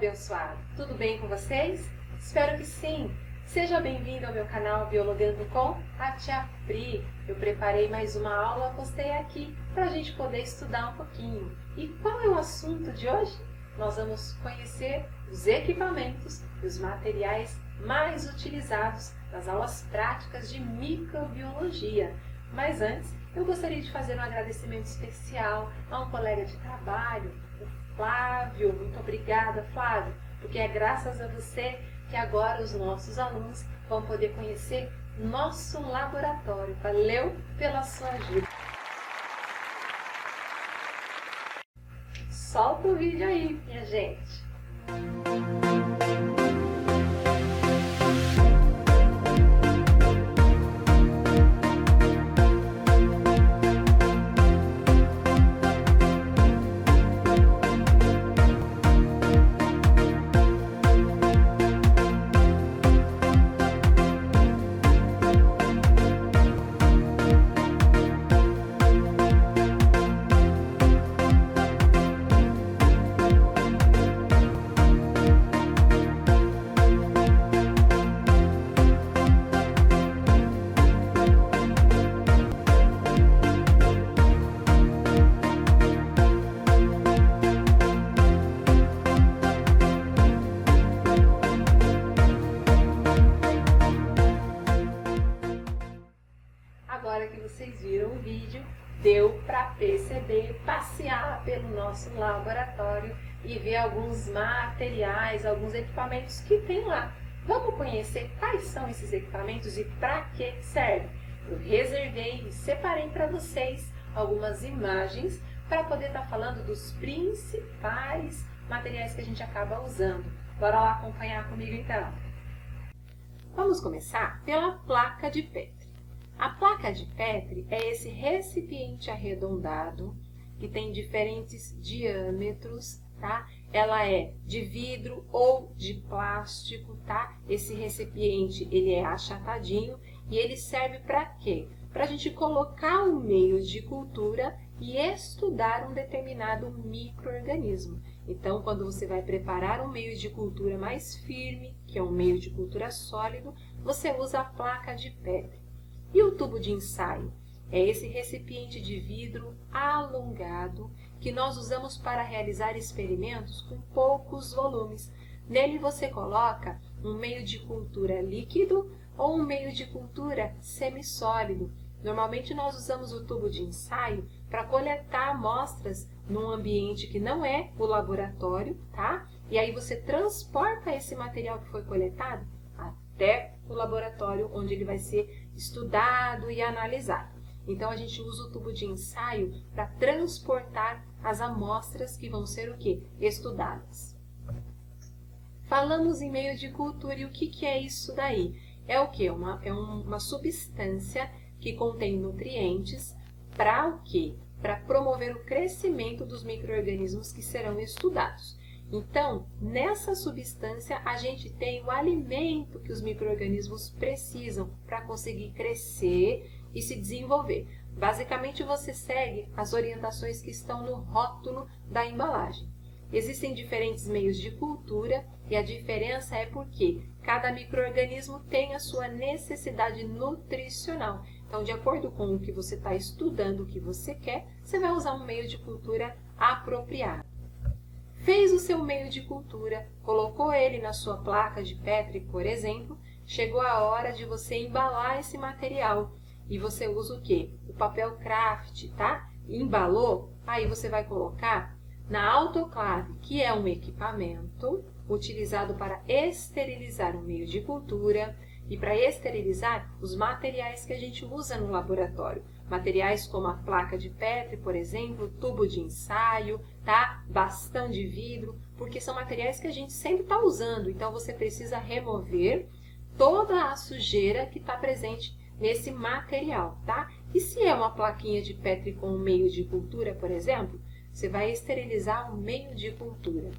abençoado! Tudo bem com vocês? Espero que sim! Seja bem-vindo ao meu canal Biologando com a Tia Pri. Eu preparei mais uma aula, postei aqui para a gente poder estudar um pouquinho. E qual é o assunto de hoje? Nós vamos conhecer os equipamentos e os materiais mais utilizados nas aulas práticas de microbiologia. Mas antes, eu gostaria de fazer um agradecimento especial a um colega de trabalho, o Flávio. Muito obrigada, Flávio, porque é graças a você que agora os nossos alunos vão poder conhecer nosso laboratório. Valeu pela sua ajuda. Solta o vídeo aí, minha gente. Agora que vocês viram o vídeo, deu para perceber, passear pelo nosso laboratório e ver alguns materiais, alguns equipamentos que tem lá. Vamos conhecer quais são esses equipamentos e para que servem? Eu reservei e separei para vocês algumas imagens para poder estar falando dos principais materiais que a gente acaba usando. Bora lá acompanhar comigo então. Vamos começar pela placa de Petri. A placa de Petri é esse recipiente arredondado que tem diferentes diâmetros, tá? Ela é de vidro ou de plástico, tá? Esse recipiente, ele é achatadinho e ele serve para quê? Para a gente colocar um meio de cultura e estudar um determinado micro-organismo. Então, quando você vai preparar um meio de cultura mais firme, que é um meio de cultura sólido, você usa a placa de Petri. E o tubo de ensaio? É esse recipiente de vidro alongado que nós usamos para realizar experimentos com poucos volumes. Nele você coloca um meio de cultura líquido ou um meio de cultura semissólido. Normalmente nós usamos o tubo de ensaio para coletar amostras num ambiente que não é o laboratório, tá? E aí você transporta esse material que foi coletado até o laboratório onde ele vai ser estudado e analisado. Então a gente usa o tubo de ensaio para transportar as amostras que vão ser o quê? Estudadas. Falamos em meio de cultura e o que é isso daí? É o quê? Uma substância que contém nutrientes para o quê? Para promover o crescimento dos micro-organismos que serão estudados. Então, nessa substância, a gente tem o alimento que os micro-organismos precisam para conseguir crescer e se desenvolver. Basicamente, você segue as orientações que estão no rótulo da embalagem. Existem diferentes meios de cultura e a diferença é porque cada micro-organismo tem a sua necessidade nutricional. Então, de acordo com o que você está estudando, o que você quer, você vai usar um meio de cultura apropriado. Fez o seu meio de cultura, colocou ele na sua placa de Petri, por exemplo, chegou a hora de você embalar esse material. E você usa o quê? O papel craft, tá? Embalou, aí você vai colocar na autoclave, que é um equipamento utilizado para esterilizar o meio de cultura e para esterilizar os materiais que a gente usa no laboratório. Materiais como a placa de Petri, por exemplo, tubo de ensaio, tá? Bastão de vidro, porque são materiais que a gente sempre está usando. Então, você precisa remover toda a sujeira que está presente nesse material, tá? E se é uma plaquinha de Petri com um meio de cultura, por exemplo, você vai esterilizar o meio de cultura.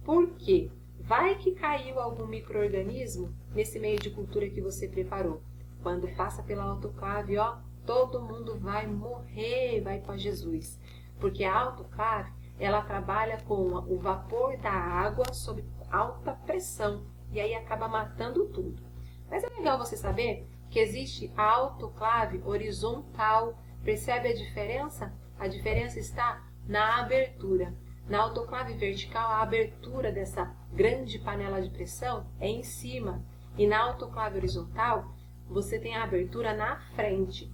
Por quê? Vai que caiu algum micro-organismo nesse meio de cultura que você preparou. Quando passa pela autoclave, ó, todo mundo vai morrer, vai para Jesus. Porque a autoclave ela trabalha com o vapor da água sob alta pressão e aí acaba matando tudo. Mas é legal você saber que existe a autoclave horizontal. Percebe a diferença? A diferença está na abertura. Na autoclave vertical, a abertura dessa grande panela de pressão é em cima. E na autoclave horizontal, você tem a abertura na frente.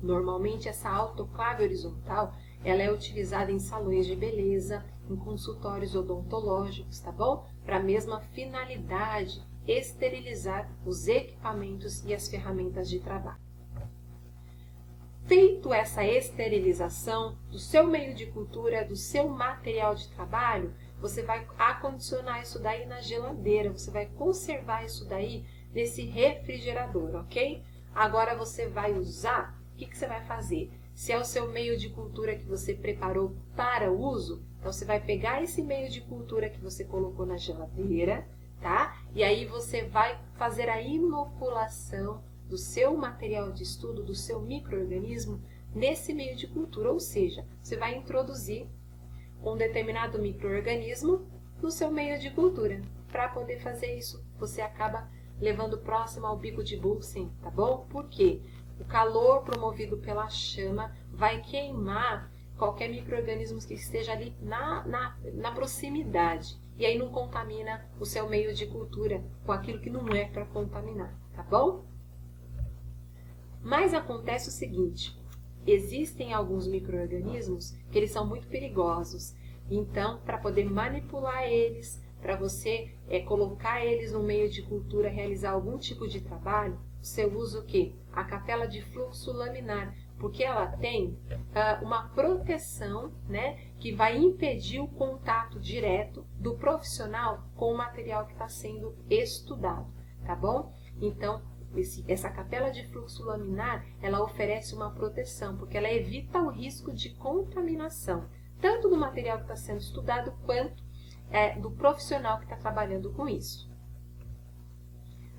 Normalmente, essa autoclave horizontal ela é utilizada em salões de beleza, em consultórios odontológicos, tá bom? Para a mesma finalidade, esterilizar os equipamentos e as ferramentas de trabalho. Feito essa esterilização do seu meio de cultura, do seu material de trabalho, você vai acondicionar isso daí na geladeira, você vai conservar isso daí nesse refrigerador, ok? Agora você vai usar, o que você vai fazer? Se é o seu meio de cultura que você preparou para uso, então você vai pegar esse meio de cultura que você colocou na geladeira, tá? E aí você vai fazer a inoculação do seu material de estudo, do seu micro-organismo, nesse meio de cultura. Ou seja, você vai introduzir um determinado micro-organismo no seu meio de cultura. Para poder fazer isso, você acaba levando próximo ao bico de Bunsen, tá bom? Por quê? O calor promovido pela chama vai queimar qualquer micro-organismo que esteja ali na proximidade. E aí não contamina o seu meio de cultura com aquilo que não é para contaminar, tá bom? Mas acontece o seguinte, existem alguns micro-organismos que eles são muito perigosos. Então, para poder manipular eles, para você colocar eles no meio de cultura, realizar algum tipo de trabalho, você usa o quê? A capela de fluxo laminar, porque ela tem uma proteção, né, que vai impedir o contato direto do profissional com o material que está sendo estudado, tá bom? Então, essa capela de fluxo laminar, ela oferece uma proteção, porque ela evita o risco de contaminação, tanto do material que está sendo estudado, quanto do profissional que está trabalhando com isso.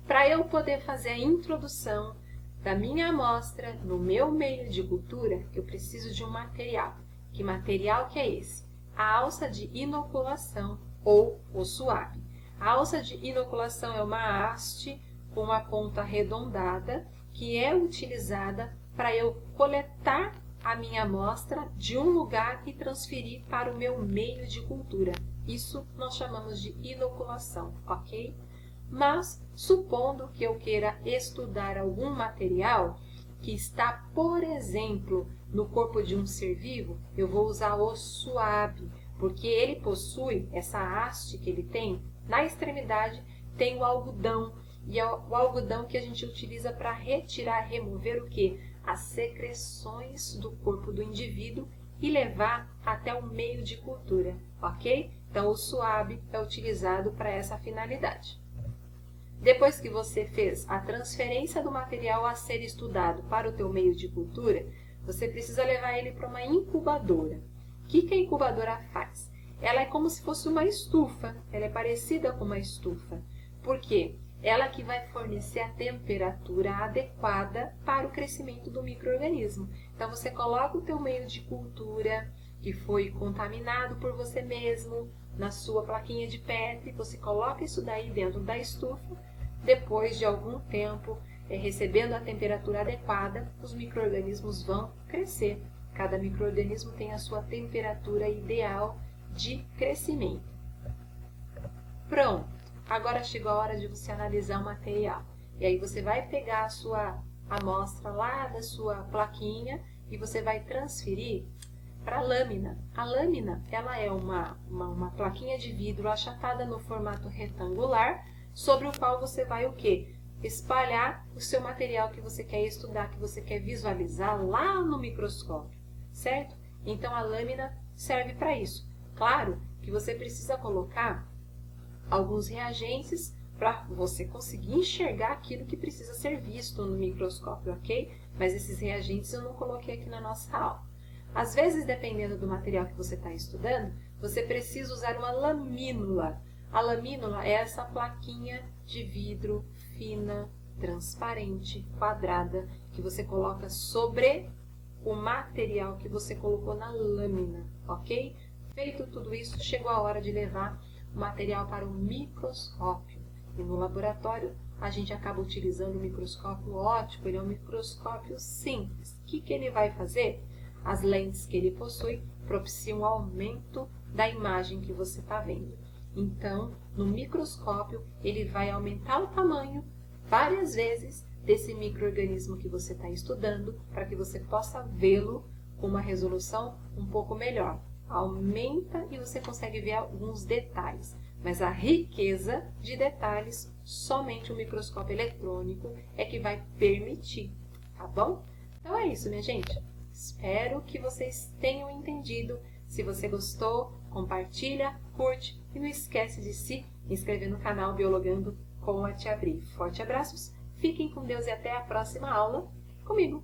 Para eu poder fazer a introdução da minha amostra no meu meio de cultura, eu preciso de um material. Que material que é esse? A alça de inoculação ou o suave. A alça de inoculação é uma haste com a ponta arredondada que é utilizada para eu coletar a minha amostra de um lugar e transferir para o meu meio de cultura. Isso nós chamamos de inoculação, ok? Mas, supondo que eu queira estudar algum material que está, por exemplo, no corpo de um ser vivo, eu vou usar o suave, porque ele possui, essa haste que ele tem, na extremidade tem o algodão, e é o algodão que a gente utiliza para retirar, remover o quê? As secreções do corpo do indivíduo e levar até o meio de cultura, ok? Então, o suave é utilizado para essa finalidade. Depois que você fez a transferência do material a ser estudado para o teu meio de cultura, você precisa levar ele para uma incubadora. O que a incubadora faz? Ela é como se fosse uma estufa, ela é parecida com uma estufa. Por quê? Ela que vai fornecer a temperatura adequada para o crescimento do micro-organismo. Então, você coloca o teu meio de cultura, que foi contaminado por você mesmo, na sua plaquinha de Petri, você coloca isso daí dentro da estufa. Depois de algum tempo, recebendo a temperatura adequada, os micro-organismos vão crescer. Cada micro-organismo tem a sua temperatura ideal de crescimento. Pronto! Agora chegou a hora de você analisar o material. E aí você vai pegar a sua amostra lá da sua plaquinha e você vai transferir para a lâmina. A lâmina, ela é uma plaquinha de vidro achatada no formato retangular, sobre o qual você vai o quê? Espalhar o seu material que você quer estudar, que você quer visualizar lá no microscópio, certo? Então, a lâmina serve para isso. Claro que você precisa colocar alguns reagentes para você conseguir enxergar aquilo que precisa ser visto no microscópio, ok? Mas esses reagentes eu não coloquei aqui na nossa aula. Às vezes, dependendo do material que você está estudando, você precisa usar uma lamínula. A lamínula é essa plaquinha de vidro fina, transparente, quadrada, que você coloca sobre o material que você colocou na lâmina, ok? Feito tudo isso, chegou a hora de levar o material para o microscópio. E no laboratório, a gente acaba utilizando o microscópio óptico. Ele é um microscópio simples. O que ele vai fazer? As lentes que ele possui propiciam o aumento da imagem que você está vendo. Então, no microscópio, ele vai aumentar o tamanho várias vezes desse micro-organismo que você está estudando, para que você possa vê-lo com uma resolução um pouco melhor. Aumenta e você consegue ver alguns detalhes, mas a riqueza de detalhes somente o microscópio eletrônico é que vai permitir, tá bom? Então é isso, minha gente. Espero que vocês tenham entendido. Se você gostou, compartilha, curte e não esquece de se inscrever no canal Biologando com a Tia Bri. Forte abraços, fiquem com Deus e até a próxima aula comigo.